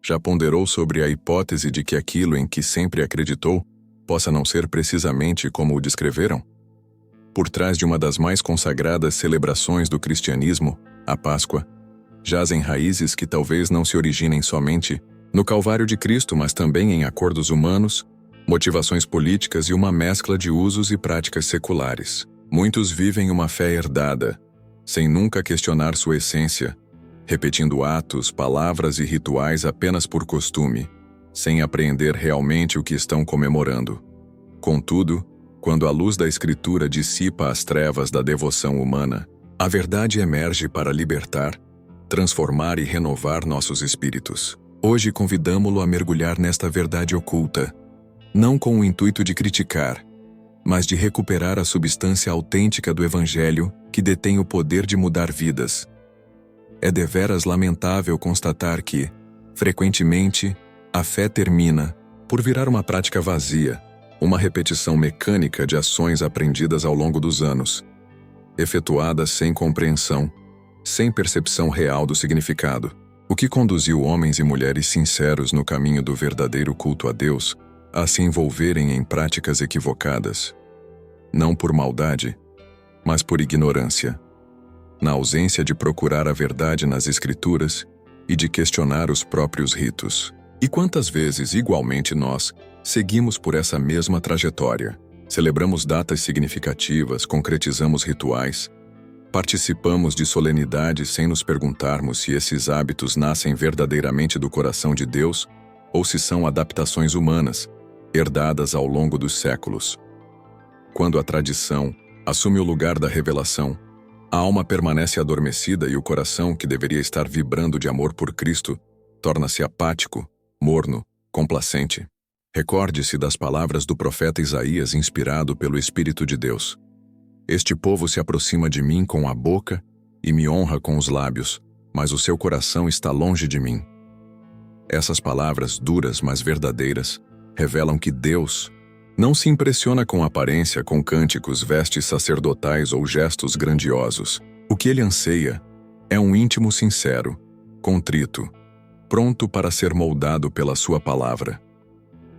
Já ponderou sobre a hipótese de que aquilo em que sempre acreditou possa não ser precisamente como o descreveram? Por trás de uma das mais consagradas celebrações do cristianismo, a Páscoa, jazem raízes que talvez não se originem somente no Calvário de Cristo, mas também em acordos humanos, motivações políticas e uma mescla de usos e práticas seculares. Muitos vivem uma fé herdada, sem nunca questionar sua essência, repetindo atos, palavras e rituais apenas por costume, sem apreender realmente o que estão comemorando. Contudo, quando a luz da Escritura dissipa as trevas da devoção humana, a verdade emerge para libertar, transformar e renovar nossos espíritos. Hoje convidamo-lo a mergulhar nesta verdade oculta, não com o intuito de criticar, mas de recuperar a substância autêntica do Evangelho que detém o poder de mudar vidas. É deveras lamentável constatar que, frequentemente, a fé termina por virar uma prática vazia, uma repetição mecânica de ações aprendidas ao longo dos anos, efetuadas sem compreensão, sem percepção real do significado. O que conduziu homens e mulheres sinceros no caminho do verdadeiro culto a Deus a se envolverem em práticas equivocadas, não por maldade, mas por ignorância, na ausência de procurar a verdade nas Escrituras e de questionar os próprios ritos. E quantas vezes, igualmente nós, seguimos por essa mesma trajetória? Celebramos datas significativas, concretizamos rituais, participamos de solenidades sem nos perguntarmos se esses hábitos nascem verdadeiramente do coração de Deus ou se são adaptações humanas, herdadas ao longo dos séculos. Quando a tradição assume o lugar da revelação, a alma permanece adormecida e o coração, que deveria estar vibrando de amor por Cristo, torna-se apático, morno, complacente. Recorde-se das palavras do profeta Isaías inspirado pelo Espírito de Deus. Este povo se aproxima de mim com a boca e me honra com os lábios, mas o seu coração está longe de mim. Essas palavras, duras mas verdadeiras, revelam que Deus não se impressiona com aparência, com cânticos, vestes sacerdotais ou gestos grandiosos. O que ele anseia é um íntimo sincero, contrito, pronto para ser moldado pela sua palavra.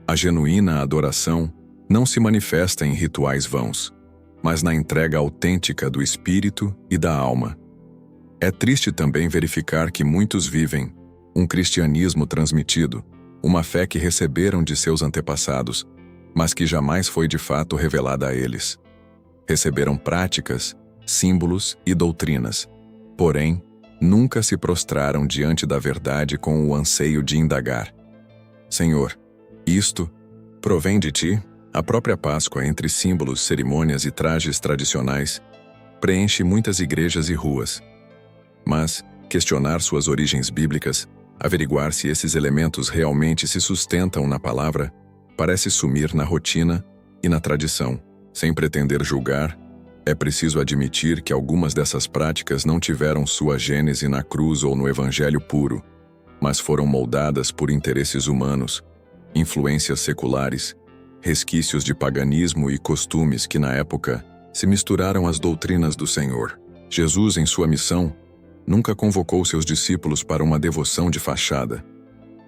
A genuína adoração não se manifesta em rituais vãos, mas na entrega autêntica do espírito e da alma. É triste também verificar que muitos vivem um cristianismo transmitido, uma fé que receberam de seus antepassados, mas que jamais foi de fato revelada a eles. Receberam práticas, símbolos e doutrinas, porém, nunca se prostraram diante da verdade com o anseio de indagar: Senhor, isto provém de ti? A própria Páscoa, entre símbolos, cerimônias e trajes tradicionais, preenche muitas igrejas e ruas. Mas questionar suas origens bíblicas, averiguar se esses elementos realmente se sustentam na palavra, parece sumir na rotina e na tradição. Sem pretender julgar, é preciso admitir que algumas dessas práticas não tiveram sua gênese na cruz ou no evangelho puro, mas foram moldadas por interesses humanos, influências seculares, resquícios de paganismo e costumes que na época se misturaram às doutrinas do Senhor. Jesus, em sua missão, nunca convocou seus discípulos para uma devoção de fachada.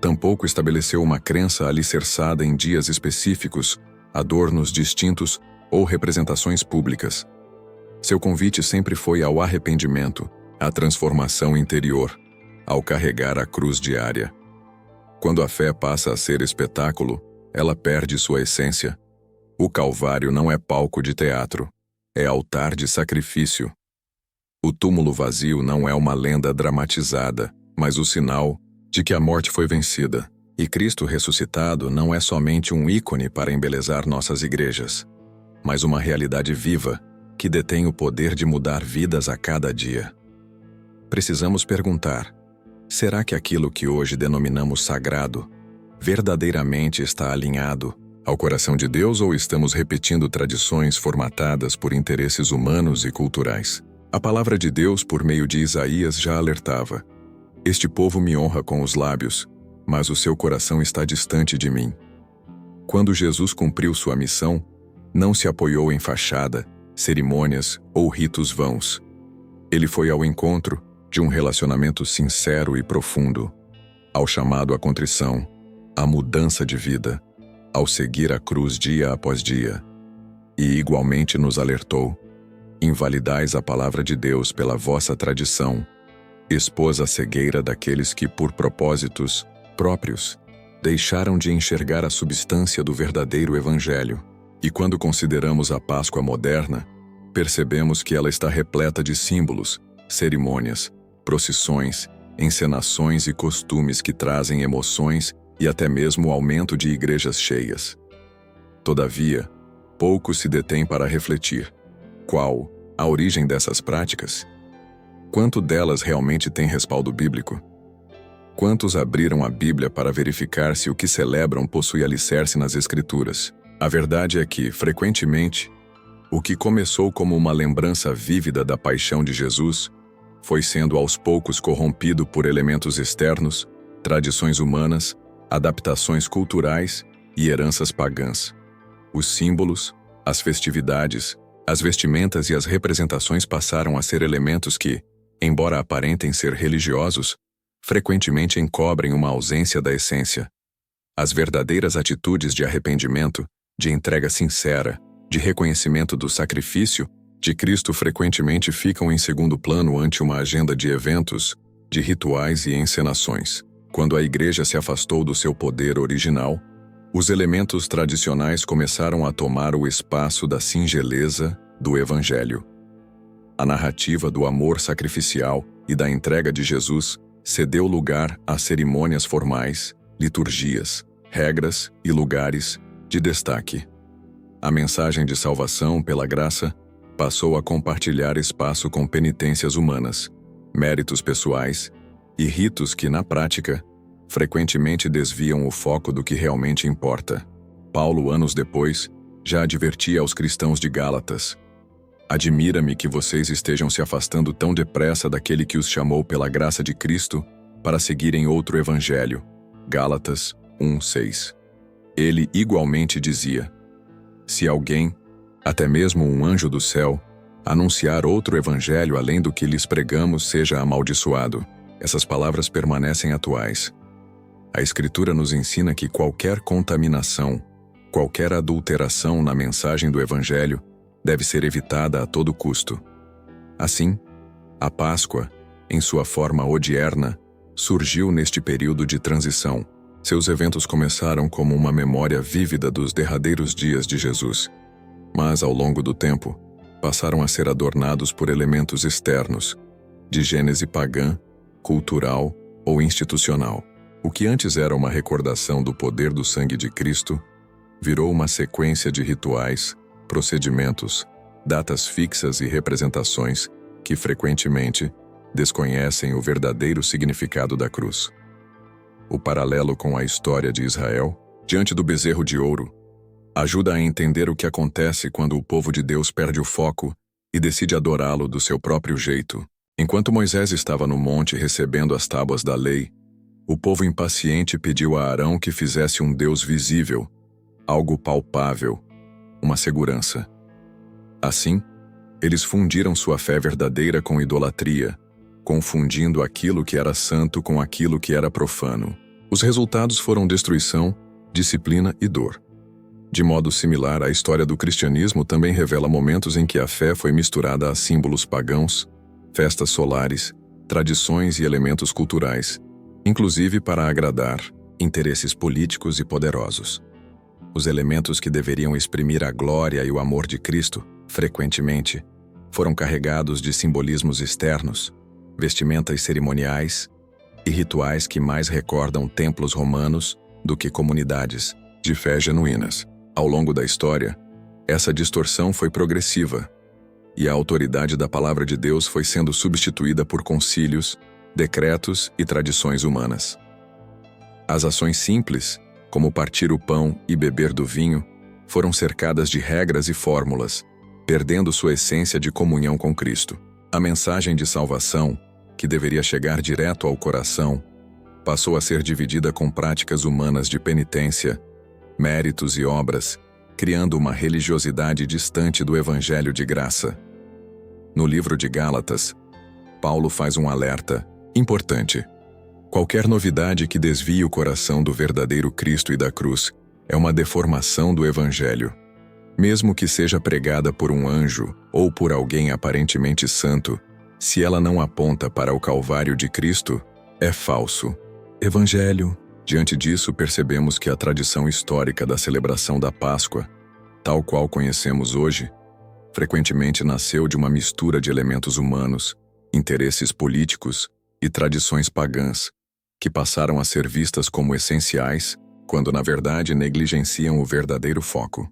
Tampouco estabeleceu uma crença alicerçada em dias específicos, adornos distintos ou representações públicas. Seu convite sempre foi ao arrependimento, à transformação interior, ao carregar a cruz diária. Quando a fé passa a ser espetáculo, ela perde sua essência. O Calvário não é palco de teatro, é altar de sacrifício. O túmulo vazio não é uma lenda dramatizada, mas o sinal de que a morte foi vencida. E Cristo ressuscitado não é somente um ícone para embelezar nossas igrejas, mas uma realidade viva que detém o poder de mudar vidas a cada dia. Precisamos perguntar: será que aquilo que hoje denominamos sagrado verdadeiramente está alinhado ao coração de Deus, ou estamos repetindo tradições formatadas por interesses humanos e culturais? A palavra de Deus, por meio de Isaías, já alertava: este povo me honra com os lábios, mas o seu coração está distante de mim. Quando Jesus cumpriu sua missão, não se apoiou em fachada, cerimônias ou ritos vãos. Ele foi ao encontro de um relacionamento sincero e profundo. ao chamado à contrição, à mudança de vida, ao seguir a cruz dia após dia. E igualmente nos alertou: invalidais a palavra de Deus pela vossa tradição, expôs a cegueira daqueles que, por propósitos próprios, deixaram de enxergar a substância do verdadeiro Evangelho. E quando consideramos a Páscoa moderna, percebemos que ela está repleta de símbolos, cerimônias, procissões, encenações e costumes que trazem emoções e até mesmo o aumento de igrejas cheias. Todavia, poucos se detêm para refletir: qual a origem dessas práticas? Quanto delas realmente tem respaldo bíblico? Quantos abriram a Bíblia para verificar se o que celebram possui alicerce nas Escrituras? A verdade é que, frequentemente, o que começou como uma lembrança vívida da paixão de Jesus foi sendo aos poucos corrompido por elementos externos, tradições humanas, adaptações culturais e heranças pagãs. Os símbolos, as festividades, as vestimentas e as representações passaram a ser elementos que, embora aparentem ser religiosos, frequentemente encobrem uma ausência da essência. As verdadeiras atitudes de arrependimento, de entrega sincera, de reconhecimento do sacrifício de Cristo frequentemente ficam em segundo plano ante uma agenda de eventos, de rituais e encenações. Quando a Igreja se afastou do seu poder original, os elementos tradicionais começaram a tomar o espaço da singeleza do Evangelho. A narrativa do amor sacrificial e da entrega de Jesus cedeu lugar a cerimônias formais, liturgias, regras e lugares de destaque. A mensagem de salvação pela graça passou a compartilhar espaço com penitências humanas, méritos pessoais e ritos que, na prática, frequentemente desviam o foco do que realmente importa. Paulo, anos depois, já advertia aos cristãos de Gálatas: admira-me que vocês estejam se afastando tão depressa daquele que os chamou pela graça de Cristo para seguirem outro evangelho. Gálatas 1:6. Ele igualmente dizia: se alguém, até mesmo um anjo do céu, anunciar outro evangelho além do que lhes pregamos, seja amaldiçoado. Essas palavras permanecem atuais. A Escritura nos ensina que qualquer contaminação, qualquer adulteração na mensagem do evangelho deve ser evitada a todo custo. Assim, a Páscoa, em sua forma odierna, surgiu neste período de transição. Seus eventos começaram como uma memória vívida dos derradeiros dias de Jesus, mas, ao longo do tempo, passaram a ser adornados por elementos externos, de gênese pagã, cultural ou institucional. O que antes era uma recordação do poder do sangue de Cristo, virou uma sequência de rituais, procedimentos, datas fixas e representações que, frequentemente, desconhecem o verdadeiro significado da cruz. O paralelo com a história de Israel, diante do bezerro de ouro, ajuda a entender o que acontece quando o povo de Deus perde o foco e decide adorá-lo do seu próprio jeito. Enquanto Moisés estava no monte recebendo as tábuas da lei, o povo impaciente pediu a Arão que fizesse um Deus visível, algo palpável, uma segurança. Assim, eles fundiram sua fé verdadeira com idolatria, confundindo aquilo que era santo com aquilo que era profano. Os resultados foram destruição, disciplina e dor. De modo similar, a história do cristianismo também revela momentos em que a fé foi misturada a símbolos pagãos, festas solares, tradições e elementos culturais, inclusive para agradar interesses políticos e poderosos. Os elementos que deveriam exprimir a glória e o amor de Cristo, frequentemente, foram carregados de simbolismos externos, vestimentas cerimoniais e rituais que mais recordam templos romanos do que comunidades de fé genuínas. Ao longo da história, essa distorção foi progressiva, e a autoridade da palavra de Deus foi sendo substituída por concílios, decretos e tradições humanas. As ações simples, como partir o pão e beber do vinho, foram cercadas de regras e fórmulas, perdendo sua essência de comunhão com Cristo. A mensagem de salvação, que deveria chegar direto ao coração, passou a ser dividida com práticas humanas de penitência, méritos e obras, criando uma religiosidade distante do Evangelho de graça. No livro de Gálatas, Paulo faz um alerta importante. Qualquer novidade que desvie o coração do verdadeiro Cristo e da cruz é uma deformação do Evangelho. Mesmo que seja pregada por um anjo ou por alguém aparentemente santo, se ela não aponta para o Calvário de Cristo, é falso. Evangelho. Diante disso, percebemos que a tradição histórica da celebração da Páscoa, tal qual conhecemos hoje, frequentemente nasceu de uma mistura de elementos humanos, interesses políticos e tradições pagãs, que passaram a ser vistas como essenciais, quando na verdade negligenciam o verdadeiro foco: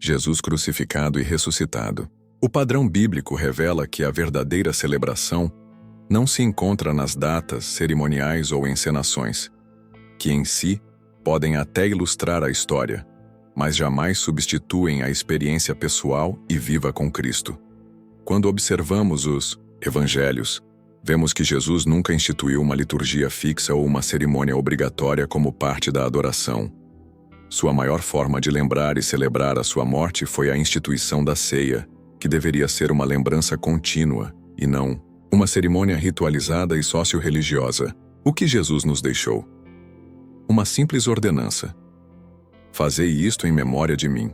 Jesus crucificado e ressuscitado. O padrão bíblico revela que a verdadeira celebração não se encontra nas datas, cerimoniais ou encenações, que em si podem até ilustrar a história, mas jamais substituem a experiência pessoal e viva com Cristo. Quando observamos os Evangelhos, vemos que Jesus nunca instituiu uma liturgia fixa ou uma cerimônia obrigatória como parte da adoração. Sua maior forma de lembrar e celebrar a sua morte foi a instituição da ceia, que deveria ser uma lembrança contínua, e não uma cerimônia ritualizada e socio-religiosa. O que Jesus nos deixou? Uma simples ordenança: fazei isto em memória de mim.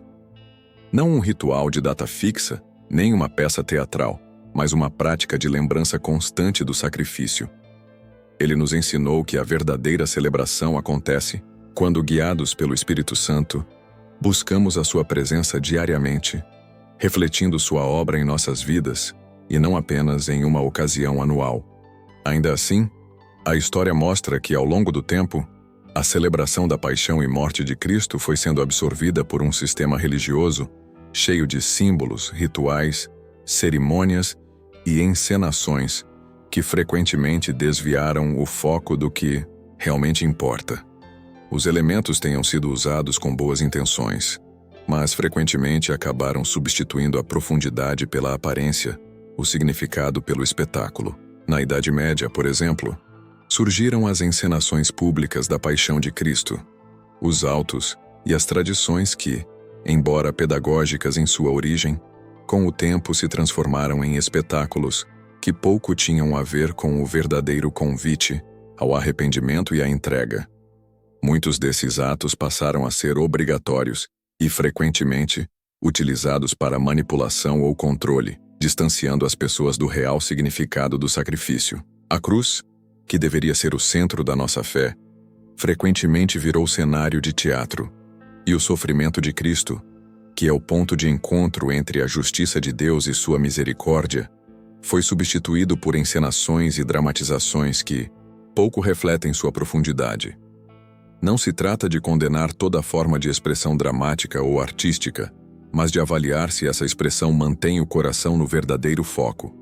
Não um ritual de data fixa, nem uma peça teatral, mas uma prática de lembrança constante do sacrifício. Ele nos ensinou que a verdadeira celebração acontece quando, guiados pelo Espírito Santo, buscamos a sua presença diariamente, refletindo sua obra em nossas vidas, e não apenas em uma ocasião anual. Ainda assim, a história mostra que, ao longo do tempo, a celebração da paixão e morte de Cristo foi sendo absorvida por um sistema religioso cheio de símbolos, rituais, cerimônias e encenações que frequentemente desviaram o foco do que realmente importa. Os elementos tenham sido usados com boas intenções, mas frequentemente acabaram substituindo a profundidade pela aparência, o significado pelo espetáculo. Na Idade Média, por exemplo, surgiram as encenações públicas da paixão de Cristo, os autos e as tradições que, embora pedagógicas em sua origem, com o tempo se transformaram em espetáculos que pouco tinham a ver com o verdadeiro convite ao arrependimento e à entrega. Muitos desses atos passaram a ser obrigatórios e, frequentemente, utilizados para manipulação ou controle, distanciando as pessoas do real significado do sacrifício. A cruz, que deveria ser o centro da nossa fé, frequentemente virou cenário de teatro, e o sofrimento de Cristo, que é o ponto de encontro entre a justiça de Deus e sua misericórdia, foi substituído por encenações e dramatizações que pouco refletem sua profundidade. Não se trata de condenar toda forma de expressão dramática ou artística, mas de avaliar se essa expressão mantém o coração no verdadeiro foco: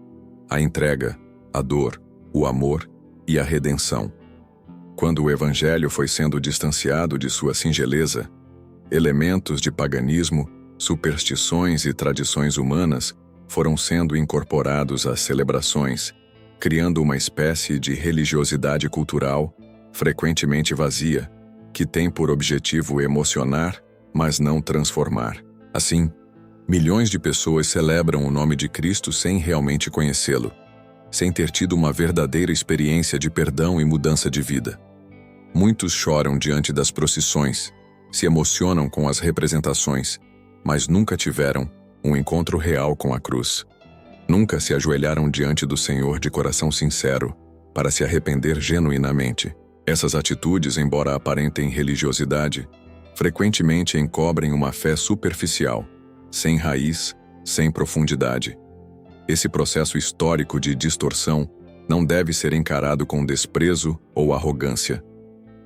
a entrega, a dor, o amor e a redenção. Quando o Evangelho foi sendo distanciado de sua singeleza, elementos de paganismo, superstições e tradições humanas foram sendo incorporados às celebrações, criando uma espécie de religiosidade cultural, frequentemente vazia, que tem por objetivo emocionar, mas não transformar. Assim, milhões de pessoas celebram o nome de Cristo sem realmente conhecê-lo, sem ter tido uma verdadeira experiência de perdão e mudança de vida. Muitos choram diante das procissões, se emocionam com as representações, mas nunca tiveram um encontro real com a cruz. Nunca se ajoelharam diante do Senhor de coração sincero, para se arrepender genuinamente. Essas atitudes, embora aparentem religiosidade, frequentemente encobrem uma fé superficial, sem raiz, sem profundidade. Esse processo histórico de distorção não deve ser encarado com desprezo ou arrogância.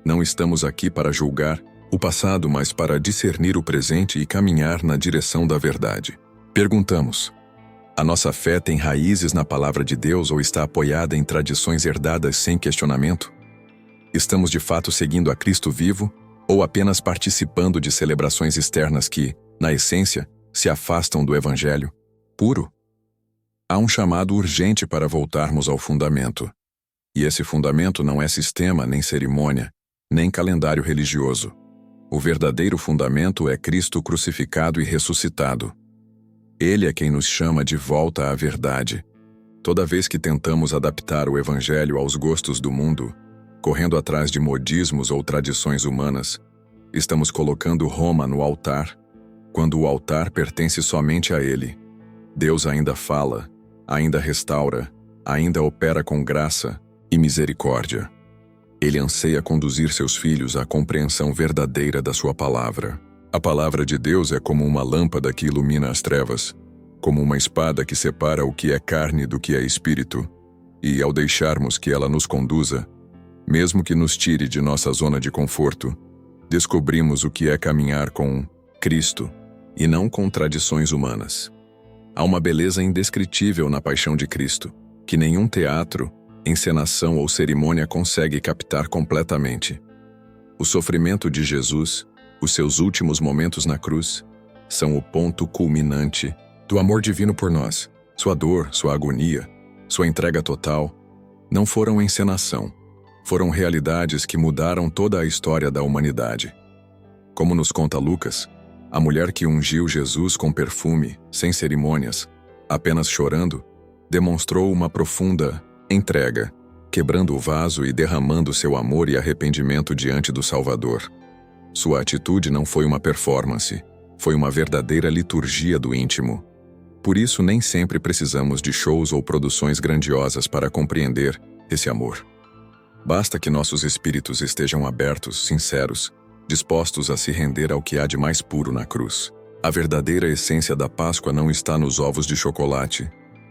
Não estamos aqui para julgar o passado, mas para discernir o presente e caminhar na direção da verdade. Perguntamos: a nossa fé tem raízes na palavra de Deus ou está apoiada em tradições herdadas sem questionamento? Estamos de fato seguindo a Cristo vivo ou apenas participando de celebrações externas que, na essência, se afastam do Evangelho puro? Há um chamado urgente para voltarmos ao fundamento. E esse fundamento não é sistema, nem cerimônia, nem calendário religioso. O verdadeiro fundamento é Cristo crucificado e ressuscitado. Ele é quem nos chama de volta à verdade. Toda vez que tentamos adaptar o Evangelho aos gostos do mundo, correndo atrás de modismos ou tradições humanas, estamos colocando Roma no altar, quando o altar pertence somente a Ele. Deus ainda fala, ainda restaura, ainda opera com graça e misericórdia. Ele anseia conduzir seus filhos à compreensão verdadeira da sua palavra. A palavra de Deus é como uma lâmpada que ilumina as trevas, como uma espada que separa o que é carne do que é espírito, e ao deixarmos que ela nos conduza, mesmo que nos tire de nossa zona de conforto, descobrimos o que é caminhar com Cristo e não com tradições humanas. Há uma beleza indescritível na paixão de Cristo, que nenhum teatro, encenação ou cerimônia consegue captar completamente. O sofrimento de Jesus, os seus últimos momentos na cruz, são o ponto culminante do amor divino por nós. Sua dor, sua agonia, sua entrega total, não foram encenação, foram realidades que mudaram toda a história da humanidade. Como nos conta Lucas, a mulher que ungiu Jesus com perfume, sem cerimônias, apenas chorando, demonstrou uma profunda entrega, quebrando o vaso e derramando seu amor e arrependimento diante do Salvador. Sua atitude não foi uma performance, foi uma verdadeira liturgia do íntimo. Por isso, nem sempre precisamos de shows ou produções grandiosas para compreender esse amor. Basta que nossos espíritos estejam abertos, sinceros, dispostos a se render ao que há de mais puro na cruz. A verdadeira essência da Páscoa não está nos ovos de chocolate,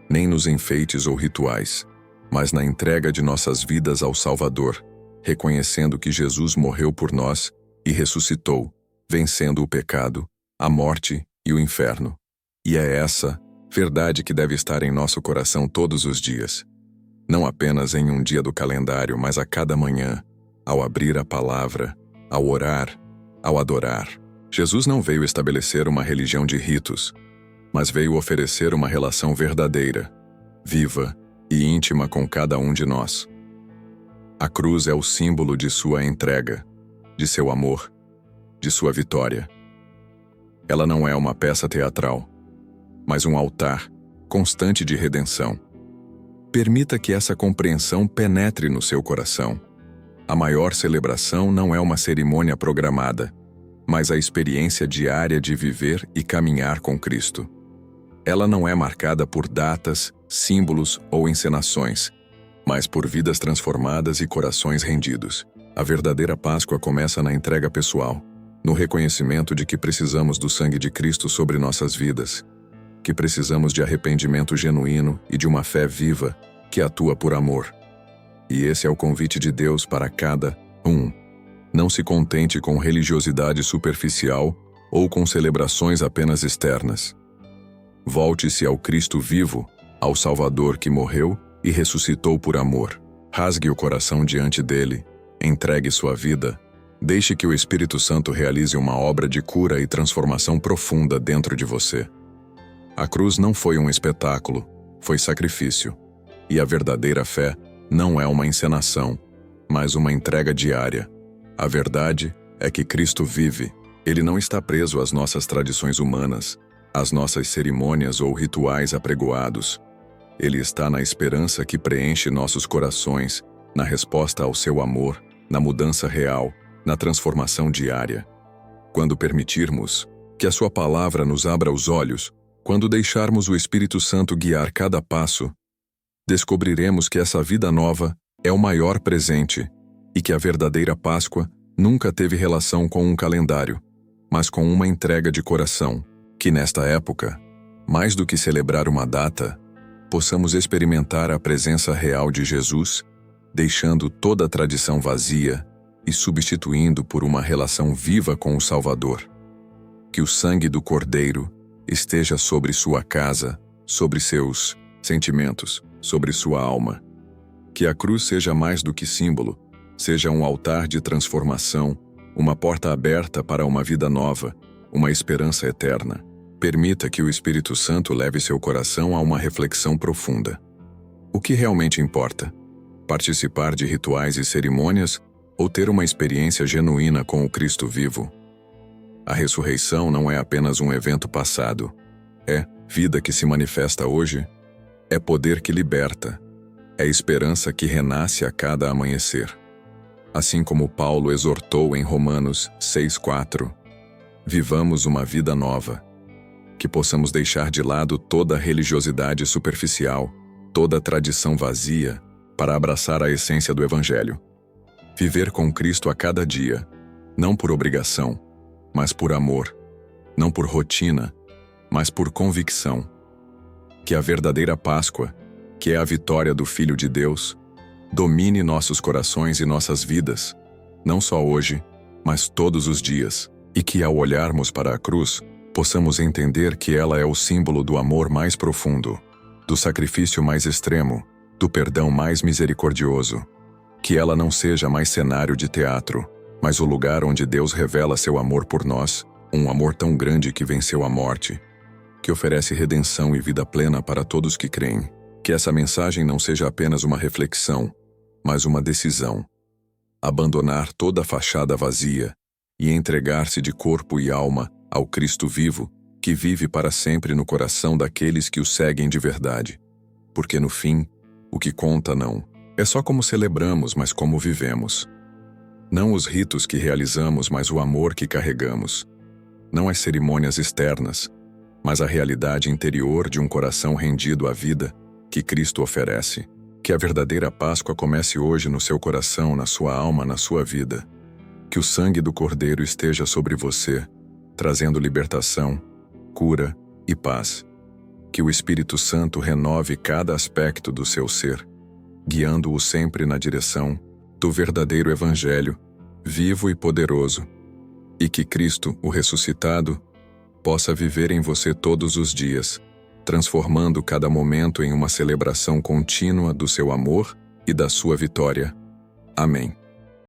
nem nos enfeites ou rituais, mas na entrega de nossas vidas ao Salvador, reconhecendo que Jesus morreu por nós e ressuscitou, vencendo o pecado, a morte e o inferno. E é essa verdade que deve estar em nosso coração todos os dias. Não apenas em um dia do calendário, mas a cada manhã, ao abrir a palavra, ao orar, ao adorar. Jesus não veio estabelecer uma religião de ritos, mas veio oferecer uma relação verdadeira, viva e íntima com cada um de nós. A cruz é o símbolo de sua entrega, de seu amor, de sua vitória. Ela não é uma peça teatral, mas um altar constante de redenção. Permita que essa compreensão penetre no seu coração. A maior celebração não é uma cerimônia programada, mas a experiência diária de viver e caminhar com Cristo. Ela não é marcada por datas, símbolos ou encenações, mas por vidas transformadas e corações rendidos. A verdadeira Páscoa começa na entrega pessoal, no reconhecimento de que precisamos do sangue de Cristo sobre nossas vidas, que precisamos de arrependimento genuíno e de uma fé viva que atua por amor. E esse é o convite de Deus para cada um. Não se contente com religiosidade superficial ou com celebrações apenas externas. Volte-se ao Cristo vivo, ao Salvador que morreu e ressuscitou por amor. Rasgue o coração diante dele, entregue sua vida, deixe que o Espírito Santo realize uma obra de cura e transformação profunda dentro de você. A cruz não foi um espetáculo, foi sacrifício. E a verdadeira fé não é uma encenação, mas uma entrega diária. A verdade é que Cristo vive. Ele não está preso às nossas tradições humanas, às nossas cerimônias ou rituais apregoados. Ele está na esperança que preenche nossos corações, na resposta ao seu amor, na mudança real, na transformação diária. Quando permitirmos que a sua palavra nos abra os olhos, quando deixarmos o Espírito Santo guiar cada passo, descobriremos que essa vida nova é o maior presente e que a verdadeira Páscoa nunca teve relação com um calendário, mas com uma entrega de coração. Que nesta época, mais do que celebrar uma data, possamos experimentar a presença real de Jesus, deixando toda a tradição vazia e substituindo por uma relação viva com o Salvador. Que o sangue do Cordeiro esteja sobre sua casa, sobre seus sentimentos, sobre sua alma. Que a cruz seja mais do que símbolo, seja um altar de transformação, uma porta aberta para uma vida nova, uma esperança eterna. Permita que o Espírito Santo leve seu coração a uma reflexão profunda. O que realmente importa? Participar de rituais e cerimônias ou ter uma experiência genuína com o Cristo vivo? A ressurreição não é apenas um evento passado. É vida que se manifesta hoje. É poder que liberta. É esperança que renasce a cada amanhecer. Assim como Paulo exortou em Romanos 6:4, vivamos uma vida nova. Que possamos deixar de lado toda a religiosidade superficial, toda a tradição vazia, para abraçar a essência do Evangelho. Viver com Cristo a cada dia, não por obrigação, mas por amor, não por rotina, mas por convicção. Que a verdadeira Páscoa, que é a vitória do Filho de Deus, domine nossos corações e nossas vidas, não só hoje, mas todos os dias, e que ao olharmos para a cruz, possamos entender que ela é o símbolo do amor mais profundo, do sacrifício mais extremo, do perdão mais misericordioso. Que ela não seja mais cenário de teatro, mas o lugar onde Deus revela seu amor por nós, um amor tão grande que venceu a morte, que oferece redenção e vida plena para todos que creem. Que essa mensagem não seja apenas uma reflexão, mas uma decisão. Abandonar toda a fachada vazia e entregar-se de corpo e alma ao Cristo vivo, que vive para sempre no coração daqueles que o seguem de verdade. Porque no fim, o que conta não é só como celebramos, mas como vivemos. Não os ritos que realizamos, mas o amor que carregamos. Não as cerimônias externas, mas a realidade interior de um coração rendido à vida que Cristo oferece. Que a verdadeira Páscoa comece hoje no seu coração, na sua alma, na sua vida. Que o sangue do Cordeiro esteja sobre você, trazendo libertação, cura e paz. Que o Espírito Santo renove cada aspecto do seu ser, guiando-o sempre na direção do verdadeiro Evangelho, vivo e poderoso. E que Cristo, o ressuscitado, possa viver em você todos os dias, transformando cada momento em uma celebração contínua do seu amor e da sua vitória. Amém.